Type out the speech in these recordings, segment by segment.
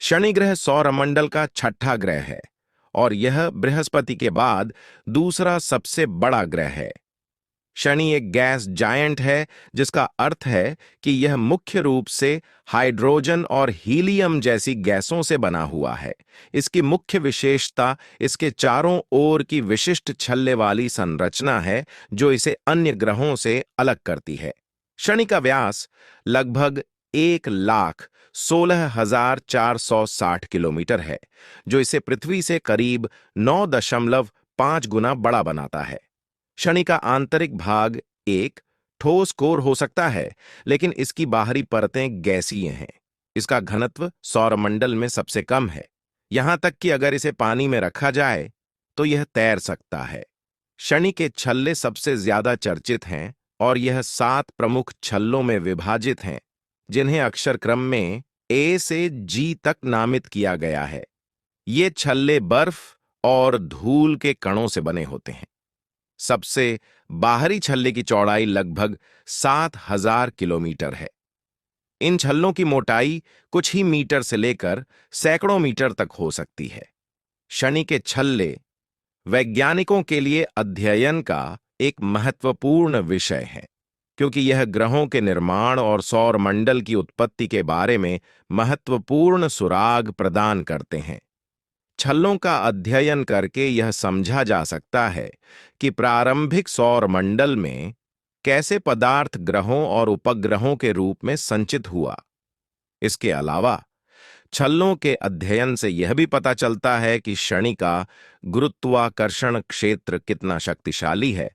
शनि ग्रह सौरमंडल का छठा ग्रह है और यह बृहस्पति के बाद दूसरा सबसे बड़ा ग्रह है। शनि एक गैस जायंट है, जिसका अर्थ है कि यह मुख्य रूप से हाइड्रोजन और हीलियम जैसी गैसों से बना हुआ है। इसकी मुख्य विशेषता इसके चारों ओर की विशिष्ट छल्ले वाली संरचना है, जो इसे अन्य ग्रहों से अलग करती है। शनि का व्यास लगभग 1,16,460 किलोमीटर है, जो इसे पृथ्वी से करीब 9.5 गुना बड़ा बनाता है। शनि का आंतरिक भाग एक ठोस कोर हो सकता है, लेकिन इसकी बाहरी परतें गैसीय हैं। इसका घनत्व सौरमंडल में सबसे कम है, यहां तक कि अगर इसे पानी में रखा जाए तो यह तैर सकता है। शनि के छल्ले सबसे ज्यादा चर्चित हैं और यह 7 प्रमुख छल्लों में विभाजित हैं, जिन्हें अक्षर क्रम में ए से जी तक नामित किया गया है। ये छल्ले बर्फ और धूल के कणों से बने होते हैं। सबसे बाहरी छल्ले की चौड़ाई लगभग 7,000 किलोमीटर है। इन छल्लों की मोटाई कुछ ही मीटर से लेकर सैकड़ों मीटर तक हो सकती है। शनि के छल्ले वैज्ञानिकों के लिए अध्ययन का एक महत्वपूर्ण विषय है, क्योंकि यह ग्रहों के निर्माण और सौरमंडल की उत्पत्ति के बारे में महत्वपूर्ण सुराग प्रदान करते हैं। छल्लों का अध्ययन करके यह समझा जा सकता है कि प्रारंभिक सौरमंडल में कैसे पदार्थ ग्रहों और उपग्रहों के रूप में संचित हुआ। इसके अलावा छल्लों के अध्ययन से यह भी पता चलता है कि शनि का गुरुत्वाकर्षण क्षेत्र कितना शक्तिशाली है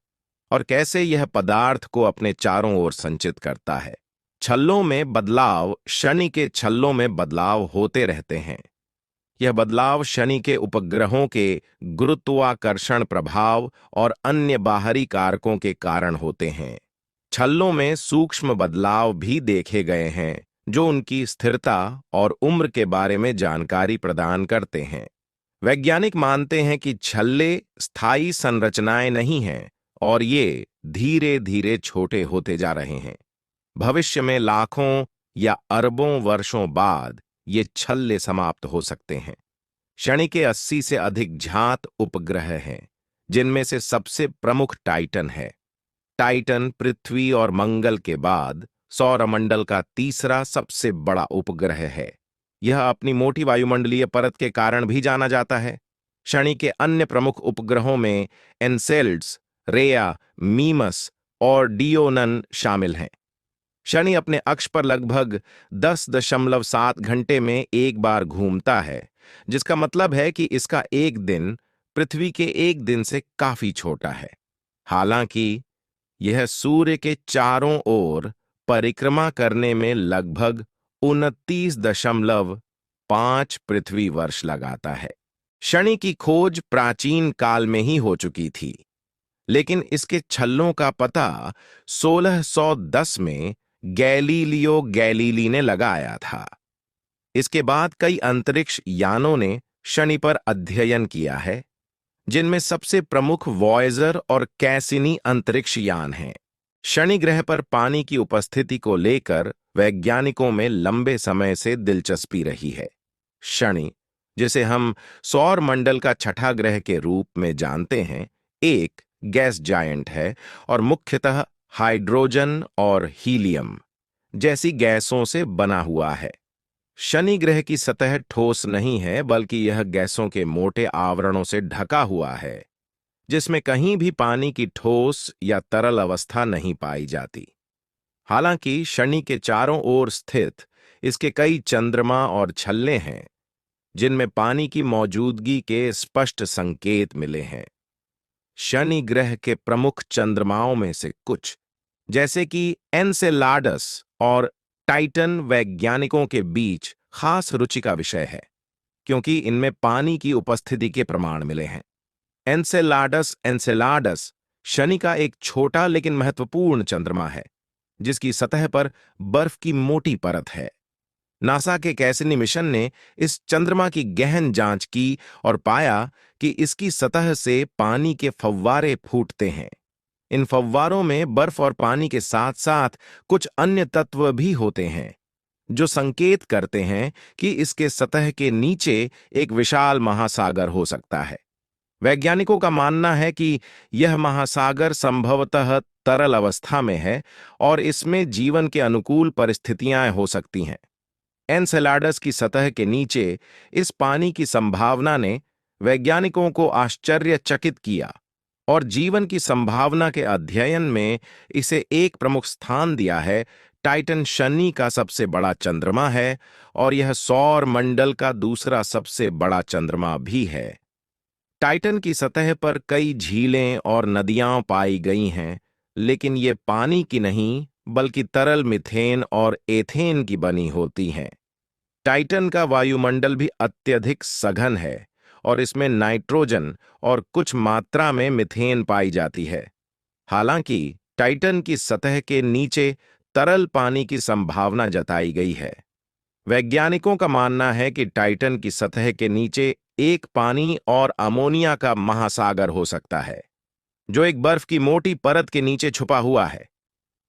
और कैसे यह पदार्थ को अपने चारों ओर संचित करता है। छल्लों में बदलाव शनि के छल्लों में बदलाव होते रहते हैं। यह बदलाव शनि के उपग्रहों के गुरुत्वाकर्षण प्रभाव और अन्य बाहरी कारकों के कारण होते हैं। छल्लों में सूक्ष्म बदलाव भी देखे गए हैं, जो उनकी स्थिरता और उम्र के बारे में जानकारी प्रदान करते हैं। वैज्ञानिक मानते हैं कि छल्ले स्थायी संरचनाएं नहीं हैं और ये धीरे धीरे छोटे होते जा रहे हैं। भविष्य में लाखों या अरबों वर्षों बाद ये छल्ले समाप्त हो सकते हैं। शनि के 80 से अधिक ज्ञात उपग्रह हैं, जिनमें से सबसे प्रमुख टाइटन है। टाइटन पृथ्वी और मंगल के बाद सौरमंडल का तीसरा सबसे बड़ा उपग्रह है। यह अपनी मोटी वायुमंडलीय परत के कारण भी जाना जाता है। शनि के अन्य प्रमुख उपग्रहों में एनसेल्ड्स, रेया, मीमस और डियोनन शामिल हैं। शनि अपने अक्ष पर लगभग 10.7 घंटे में एक बार घूमता है, जिसका मतलब है कि इसका एक दिन पृथ्वी के एक दिन से काफी छोटा है। हालांकि यह सूर्य के चारों ओर परिक्रमा करने में लगभग 29.5 पृथ्वी वर्ष लगाता है। शनि की खोज प्राचीन काल में ही हो चुकी थी, लेकिन इसके छल्लों का पता 1610 में गैलीलियो गैलीली ने लगाया था। इसके बाद कई अंतरिक्ष यानों ने शनि पर अध्ययन किया है, जिनमें सबसे प्रमुख वॉयेजर और कैसिनी अंतरिक्ष यान हैं। शनि ग्रह पर पानी की उपस्थिति को लेकर वैज्ञानिकों में लंबे समय से दिलचस्पी रही है। शनि, जिसे हम सौर मंडल का छठा ग्रह के रूप में जानते हैं, एक गैस जायंट है और मुख्यतः हाइड्रोजन और हीलियम जैसी गैसों से बना हुआ है। शनि ग्रह की सतह ठोस नहीं है, बल्कि यह गैसों के मोटे आवरणों से ढका हुआ है, जिसमें कहीं भी पानी की ठोस या तरल अवस्था नहीं पाई जाती। हालांकि शनि के चारों ओर स्थित इसके कई चंद्रमा और छल्ले हैं, जिनमें पानी की मौजूदगी के स्पष्ट संकेत मिले हैं। शनि ग्रह के प्रमुख चंद्रमाओं में से कुछ, जैसे कि एनसेलाडस और टाइटन, वैज्ञानिकों के बीच खास रुचि का विषय है, क्योंकि इनमें पानी की उपस्थिति के प्रमाण मिले हैं। एनसेलाडस एनसेलाडस शनि का एक छोटा लेकिन महत्वपूर्ण चंद्रमा है, जिसकी सतह पर बर्फ की मोटी परत है। नासा के कैसिनी मिशन ने इस चंद्रमा की गहन जांच की और पाया कि इसकी सतह से पानी के फव्वारे फूटते हैं। इन फव्वारों में बर्फ और पानी के साथ साथ कुछ अन्य तत्व भी होते हैं, जो संकेत करते हैं कि इसके सतह के नीचे एक विशाल महासागर हो सकता है। वैज्ञानिकों का मानना है कि यह महासागर संभवतः तरल अवस्था में है और इसमें जीवन के अनुकूल परिस्थितियां हो सकती हैं। एनसेलाडस की सतह के नीचे इस पानी की संभावना ने वैज्ञानिकों को आश्चर्यचकित किया और जीवन की संभावना के अध्ययन में इसे एक प्रमुख स्थान दिया है। टाइटन शनि का सबसे बड़ा चंद्रमा है और यह सौर मंडल का दूसरा सबसे बड़ा चंद्रमा भी है। टाइटन की सतह पर कई झीलें और नदियां पाई गई हैं, लेकिन ये पानी की नहीं बल्कि तरल मीथेन और एथेन की बनी होती हैं। टाइटन का वायुमंडल भी अत्यधिक सघन है और इसमें नाइट्रोजन और कुछ मात्रा में मीथेन पाई जाती है। हालांकि टाइटन की सतह के नीचे तरल पानी की संभावना जताई गई है। वैज्ञानिकों का मानना है कि टाइटन की सतह के नीचे एक पानी और अमोनिया का महासागर हो सकता है, जो एक बर्फ की मोटी परत के नीचे छुपा हुआ है।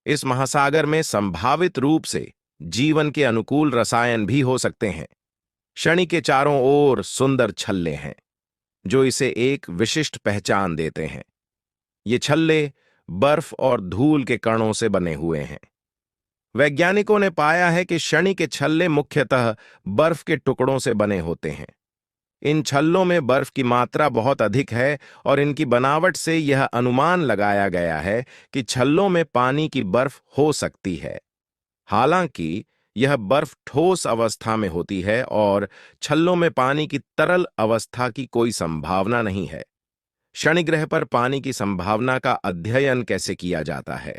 इस महासागर में संभावित रूप से जीवन के अनुकूल रसायन भी हो सकते हैं। शनि के चारों ओर सुंदर छल्ले हैं, जो इसे एक विशिष्ट पहचान देते हैं। ये छल्ले बर्फ और धूल के कणों से बने हुए हैं। वैज्ञानिकों ने पाया है कि शनि के छल्ले मुख्यतः बर्फ के टुकड़ों से बने होते हैं। इन छल्लों में बर्फ की मात्रा बहुत अधिक है और इनकी बनावट से यह अनुमान लगाया गया है कि छल्लों में पानी की बर्फ हो सकती है। हालांकि यह बर्फ ठोस अवस्था में होती है और छल्लों में पानी की तरल अवस्था की कोई संभावना नहीं है। शनि ग्रह पर पानी की संभावना का अध्ययन कैसे किया जाता है?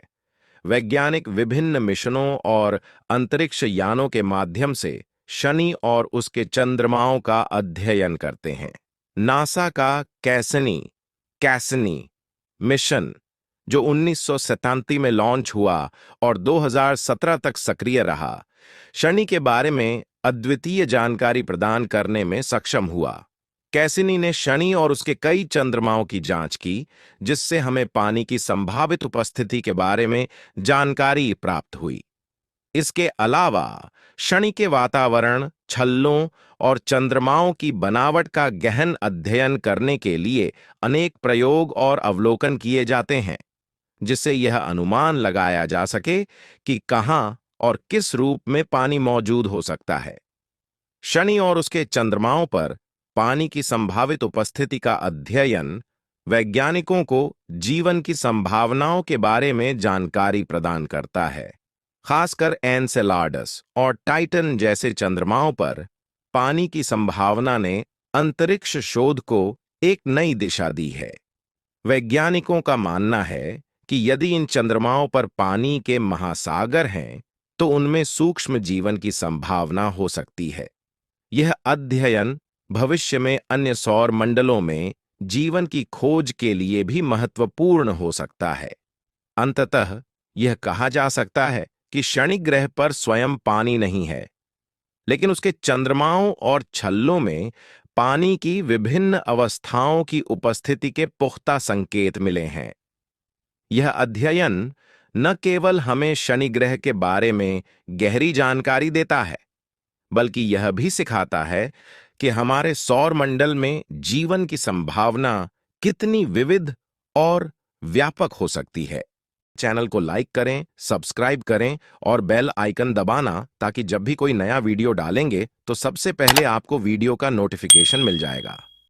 वैज्ञानिक विभिन्न मिशनों और अंतरिक्ष यानों के माध्यम से शनि और उसके चंद्रमाओं का अध्ययन करते हैं। नासा का कैसनी मिशन, जो 1987 में लॉन्च हुआ और 2017 तक सक्रिय रहा, शनि के बारे में अद्वितीय जानकारी प्रदान करने में सक्षम हुआ। कैसिनी ने शनि और उसके कई चंद्रमाओं की जांच की, जिससे हमें पानी की संभावित उपस्थिति के बारे में जानकारी प्राप्त हुई। इसके अलावा शनि के वातावरण, छल्लों और चंद्रमाओं की बनावट का गहन अध्ययन करने के लिए अनेक प्रयोग और अवलोकन किए जाते हैं, जिससे यह अनुमान लगाया जा सके कि कहां और किस रूप में पानी मौजूद हो सकता है। शनि और उसके चंद्रमाओं पर पानी की संभावित उपस्थिति का अध्ययन वैज्ञानिकों को जीवन की संभावनाओं के बारे में जानकारी प्रदान करता है। खासकर एनसेलाडस और टाइटन जैसे चंद्रमाओं पर पानी की संभावना ने अंतरिक्ष शोध को एक नई दिशा दी है। वैज्ञानिकों का मानना है कि यदि इन चंद्रमाओं पर पानी के महासागर हैं, तो उनमें सूक्ष्म जीवन की संभावना हो सकती है। यह अध्ययन भविष्य में अन्य सौर मंडलों में जीवन की खोज के लिए भी महत्वपूर्ण हो सकता है। अंततः यह कहा जा सकता है कि शनि ग्रह पर स्वयं पानी नहीं है, लेकिन उसके चंद्रमाओं और छल्लों में पानी की विभिन्न अवस्थाओं की उपस्थिति के पुख्ता संकेत मिले हैं। यह अध्ययन न केवल हमें शनि ग्रह के बारे में गहरी जानकारी देता है, बल्कि यह भी सिखाता है कि हमारे सौर मंडल में जीवन की संभावना कितनी विविध और व्यापक हो सकती है। चैनल को लाइक करें, सब्सक्राइब करें और बेल आइकन दबाना, ताकि जब भी कोई नया वीडियो डालेंगे तो सबसे पहले आपको वीडियो का नोटिफिकेशन मिल जाएगा।